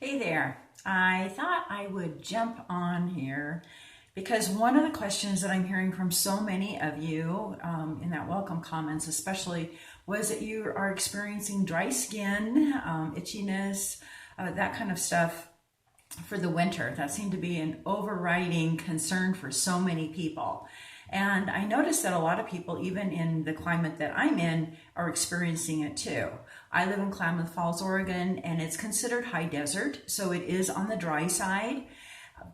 Hey there. I thought I would jump on here because one of the questions that I'm hearing from so many of you in that welcome comments especially was that you are experiencing dry skin, itchiness, that kind of stuff for the winter. That seemed to be an overriding concern for so many people. And I noticed that a lot of people, even in the climate that I'm in, are experiencing it too. I live in Klamath Falls, Oregon, and it's considered high desert, so it is on the dry side.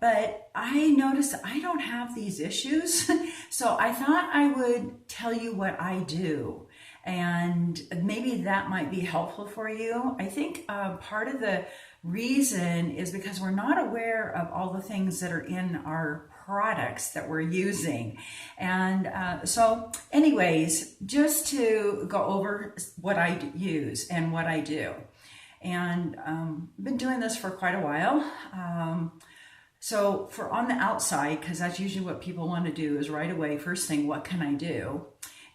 But I noticed I don't have these issues, so I thought I would tell you what I do. And maybe that might be helpful for you. I think part of the reason is because we're not aware of all the things that are in our products that we're using. And so anyways, just to go over what I use and what I do. And I've been doing this for quite a while. So for on the outside, because that's usually what people want to do is right away, first thing, what can I do?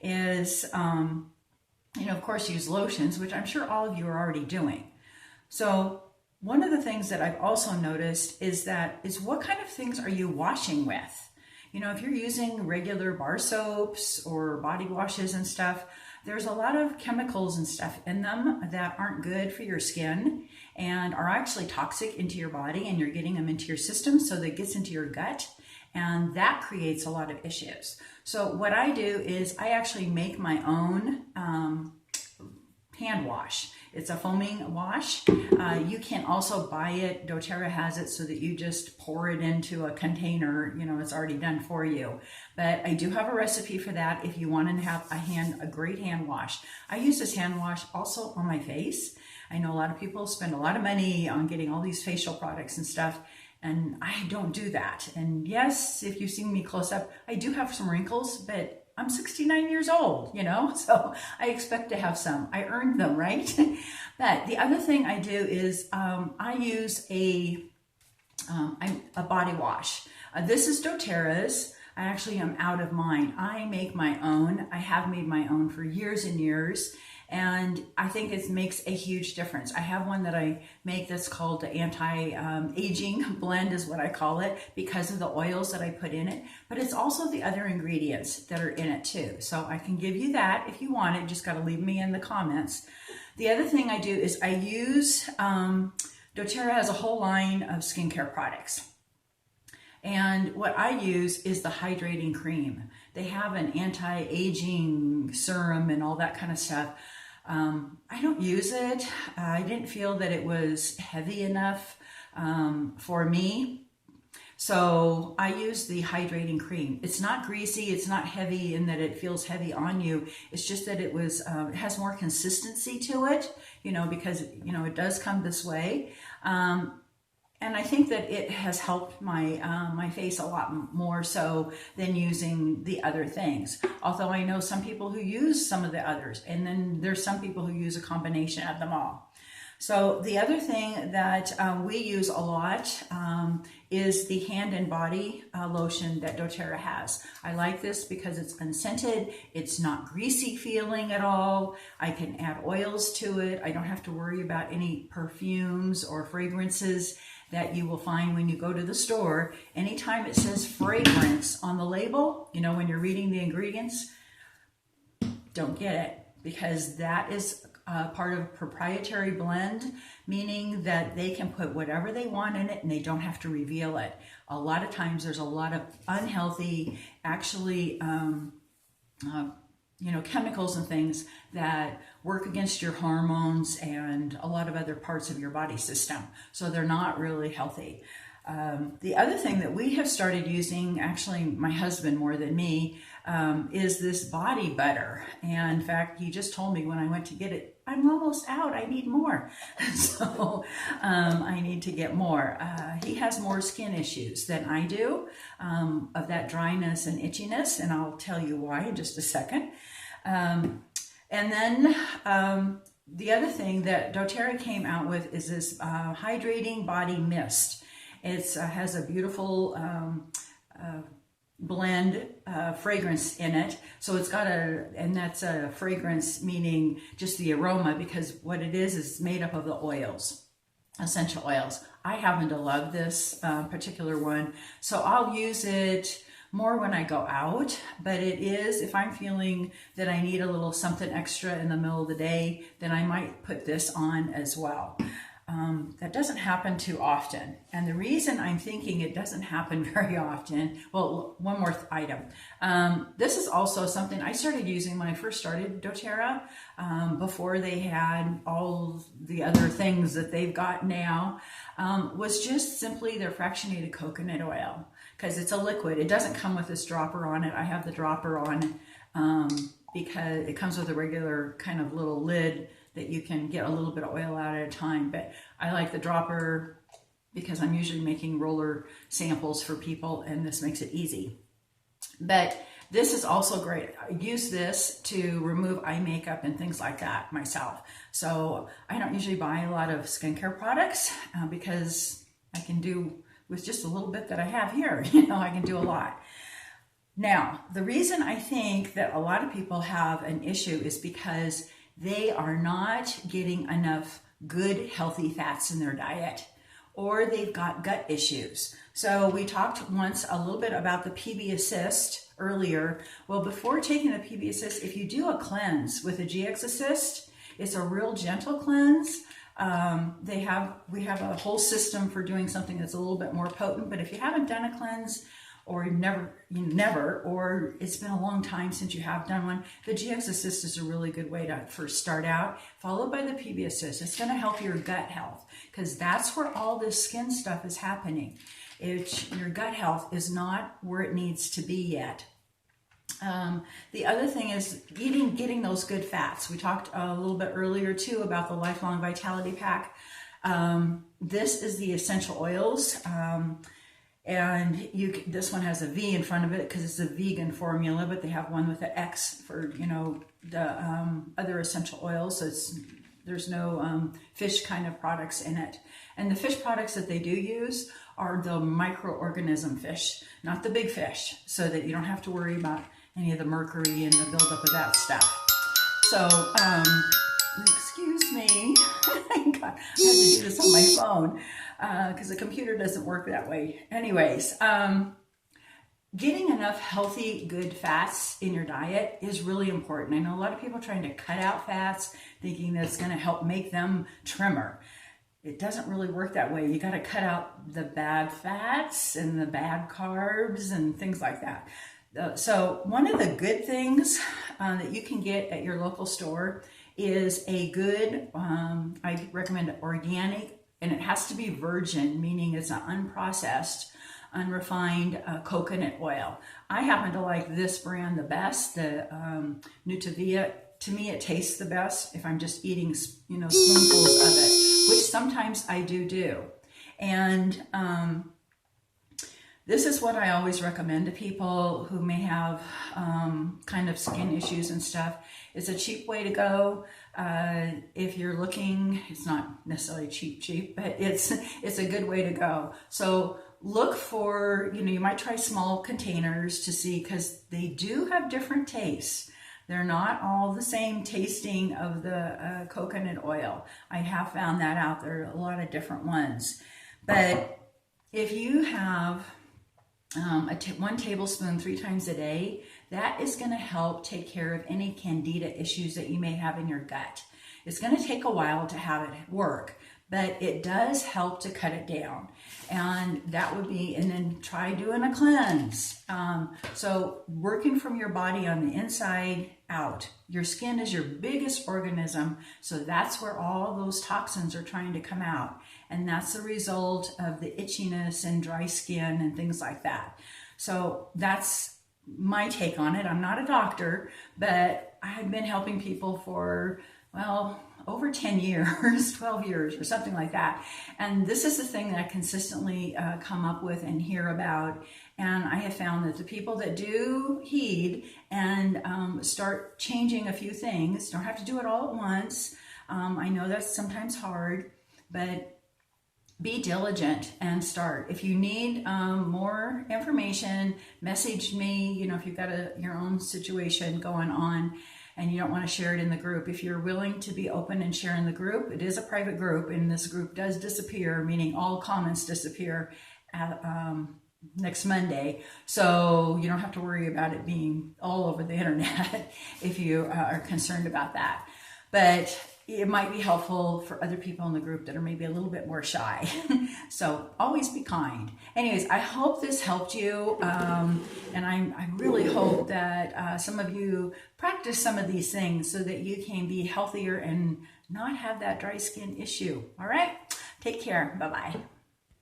Is, of course, use lotions, which I'm sure all of you are already doing. So one of the things that I've also noticed is what kind of things are you washing with? If you're using regular bar soaps or body washes and stuff, there's a lot of chemicals and stuff in them that aren't good for your skin and are actually toxic into your body, and you're getting them into your system, so that it gets into your gut, and that creates a lot of issues. So what I do is I actually make my own hand wash. It's a foaming wash. You can also buy it. doTERRA has it so that you just pour it into a container. It's already done for you. But I do have a recipe for that if you want to have a great hand wash. I use this hand wash also on my face. I know a lot of people spend a lot of money on getting all these facial products and stuff, and I don't do that. And yes, if you've seen me close up, I do have some wrinkles, but I'm 69 years old, so I expect to have some. I earned them, right? But the other thing I do is I use a body wash. This is doTERRA's. I actually am out of mine. I make my own. I have made my own for years and years. And I think it makes a huge difference. I have one that I make that's called the anti-aging blend is what I call it, because of the oils that I put in it. But it's also the other ingredients that are in it too. So I can give you that if you want it. Just got to leave me in the comments. The other thing I do is I use, doTERRA has a whole line of skincare products. And what I use is the hydrating cream. They have an anti-aging serum and all that kind of stuff. I don't use it. I didn't feel that it was heavy enough for me. So I use the hydrating cream. It's not greasy. It's not heavy in that it feels heavy on you. It's just that it has more consistency to it, because, it does come this way. And I think that it has helped my face a lot more so than using the other things. Although I know some people who use some of the others, and then there's some people who use a combination of them all. So the other thing that we use a lot is the hand and body lotion that doTERRA has. I like this because it's unscented. It's not greasy feeling at all. I can add oils to it. I don't have to worry about any perfumes or fragrances that you will find when you go to the store. Anytime it says fragrance on the label, when you're reading the ingredients, don't get it, because that is part of a proprietary blend, meaning that they can put whatever they want in it and they don't have to reveal it. A lot of times there's a lot of unhealthy, actually, chemicals and things that work against your hormones and a lot of other parts of your body system. So they're not really healthy. The other thing that we have started using, actually my husband more than me, is this body butter. And in fact, he just told me when I went to get it, I'm almost out, I need more. So I need to get more. He has more skin issues than I do, of that dryness and itchiness, and I'll tell you why in just a second. And then the other thing that doTERRA came out with is this hydrating body mist. It has a beautiful blend fragrance in it. So it's got and that's a fragrance meaning just the aroma, because what it is made up of the oils. essential oils. I happen to love this particular one, so I'll use it more when I go out, but it is, if I'm feeling that I need a little something extra in the middle of the day, then I might put this on as well. That doesn't happen too often. And the reason I'm thinking it doesn't happen very often, well, one more item. This is also something I started using when I first started doTERRA, before they had all the other things that they've got now, was just simply their fractionated coconut oil, because it's a liquid. It doesn't come with this dropper on it. I have the dropper on because it comes with a regular kind of little lid that you can get a little bit of oil out at a time. But I like the dropper because I'm usually making roller samples for people, and this makes it easy. But this is also great. I use this to remove eye makeup and things like that myself. So I don't usually buy a lot of skincare products because I can do with just a little bit that I have here, I can do a lot. Now, the reason I think that a lot of people have an issue is because they are not getting enough good, healthy fats in their diet, or they've got gut issues. So we talked once a little bit about the PB Assist earlier. Well, before taking the PB Assist, if you do a cleanse with a GX Assist, it's a real gentle cleanse. We have a whole system for doing something that's a little bit more potent, but if you haven't done a cleanse, or or it's been a long time since you have done one, the GX Assist is a really good way to first start out, followed by the PB Assist. It's going to help your gut health, because that's where all this skin stuff is happening. Your gut health is not where it needs to be yet. The other thing is getting those good fats. We talked a little bit earlier too about the Lifelong Vitality Pack. This is the essential oils. And this one has a V in front of it because it's a vegan formula, but they have one with an X for, the other essential oils. So there's no fish kind of products in it. And the fish products that they do use are the microorganism fish, not the big fish, so that you don't have to worry about any of the mercury and the buildup of that stuff. So, excuse me, I have to do this on my phone because the computer doesn't work that way. Anyways, getting enough healthy, good fats in your diet is really important. I know a lot of people are trying to cut out fats, thinking that it's going to help make them trimmer. It doesn't really work that way. You got to cut out the bad fats and the bad carbs and things like that. So one of the good things that you can get at your local store is a good, I recommend organic, and it has to be virgin, meaning it's an unprocessed, unrefined coconut oil. I happen to like this brand the best, the Nutavia. To me, it tastes the best if I'm just eating, spoonfuls of it, which sometimes I do. And this is what I always recommend to people who may have kind of skin issues and stuff. It's a cheap way to go. If you're looking, it's not necessarily cheap, but it's a good way to go. So look for, you might try small containers to see, because they do have different tastes. They're not all the same tasting of the coconut oil. I have found that out. There are a lot of different ones. But if you have 1 tablespoon 3 times a day, that is going to help take care of any candida issues that you may have in your gut. It's going to take a while to have it work, but it does help to cut it down. And that would be, and then try doing a cleanse. So working from your body on the inside out. Your skin is your biggest organism, so that's where all those toxins are trying to come out. And that's the result of the itchiness and dry skin and things like that. So that's my take on it. I'm not a doctor, but I've been helping people for, over 10 years, 12 years or something like that. And this is the thing that I consistently come up with and hear about. And I have found that the people that do heed and start changing a few things, don't have to do it all at once. I know that's sometimes hard, but be diligent and start. If you need more information, message me, if you've got your own situation going on. and you don't want to share it in the group. If you're willing to be open and share in the group, it is a private group, and this group does disappear, meaning all comments disappear at, next Monday. So you don't have to worry about it being all over the internet if you are concerned about that. But it might be helpful for other people in the group that are maybe a little bit more shy. So always be kind. Anyways, I hope this helped you. And I really hope that some of you practice some of these things so that you can be healthier and not have that dry skin issue. All right? Take care. Bye-bye.